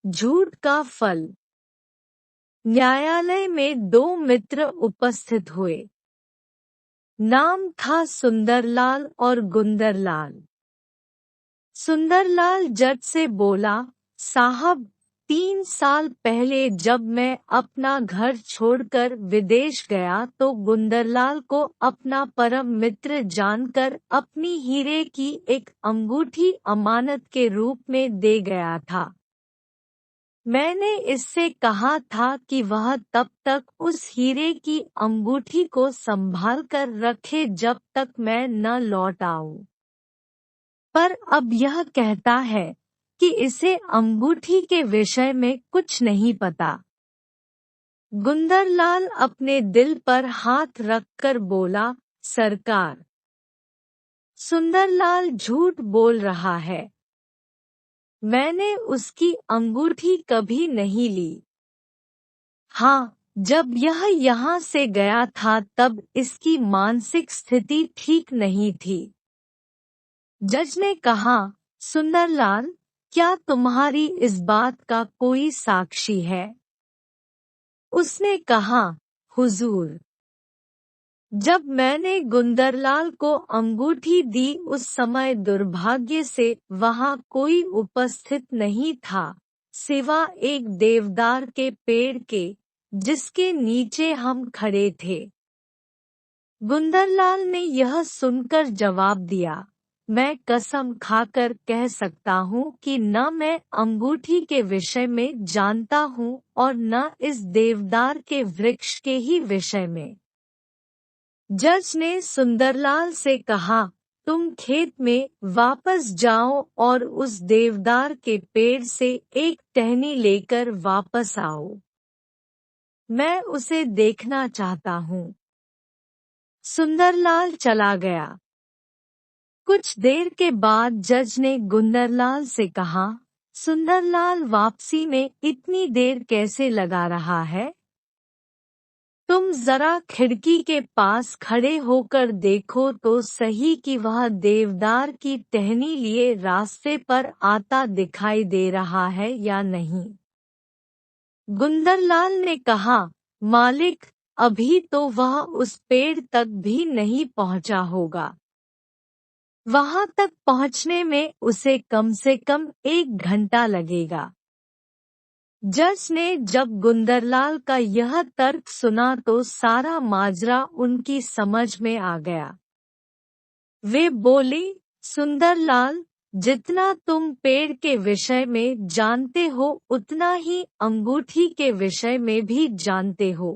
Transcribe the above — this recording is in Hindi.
झूठ का फल। न्यायालय में दो मित्र उपस्थित हुए। नाम था सुंदरलाल और गुंदरलाल। सुंदरलाल जज से बोला, साहब, 3 साल पहले जब मैं अपना घर छोड़कर विदेश गया तो गुंदरलाल को अपना परम मित्र जानकर अपनी हीरे की एक अंगूठी अमानत के रूप में दे गया था। मैंने इससे कहा था कि वह तब तक उस हीरे की अंगूठी को संभाल कर रखे जब तक मैं न लौट आऊं। पर अब यह कहता है कि इसे अंगूठी के विषय में कुछ नहीं पता। गुंदरलाल अपने दिल पर हाथ रखकर बोला, सरकार, सुंदरलाल झूठ बोल रहा है। मैंने उसकी अंगूठी कभी नहीं ली। हाँ, जब यह यहाँ से गया था तब इसकी मानसिक स्थिति ठीक नहीं थी। जज ने कहा, सुंदरलाल, क्या तुम्हारी इस बात का कोई साक्षी है? उसने कहा, हुजूर, जब मैंने गुंदरलाल को अंगूठी दी उस समय दुर्भाग्य से वहाँ कोई उपस्थित नहीं था, सिवा एक देवदार के पेड़ के, जिसके नीचे हम खड़े थे। गुंदरलाल ने यह सुनकर जवाब दिया, मैं कसम खाकर कह सकता हूँ कि न मैं अंगूठी के विषय में जानता हूँ और न इस देवदार के वृक्ष के ही विषय में। जज ने सुंदरलाल से कहा, तुम खेत में वापस जाओ और उस देवदार के पेड़ से एक टहनी लेकर वापस आओ। मैं उसे देखना चाहता हूँ। सुंदरलाल चला गया। कुछ देर के बाद जज ने गुंदरलाल से कहा, सुंदरलाल वापसी में इतनी देर कैसे लगा रहा है? तुम जरा खिड़की के पास खड़े होकर देखो तो सही कि वह देवदार की टहनी लिए रास्ते पर आता दिखाई दे रहा है या नहीं। गुंदरलाल ने कहा, मालिक, अभी तो वह उस पेड़ तक भी नहीं पहुंचा होगा। वहां तक पहुंचने में उसे कम से कम 1 घंटा लगेगा। जज ने जब गुंदरलाल का यह तर्क सुना तो सारा माजरा उनकी समझ में आ गया। वे बोले, सुंदरलाल, जितना तुम पेड़ के विषय में जानते हो उतना ही अंगूठी के विषय में भी जानते हो।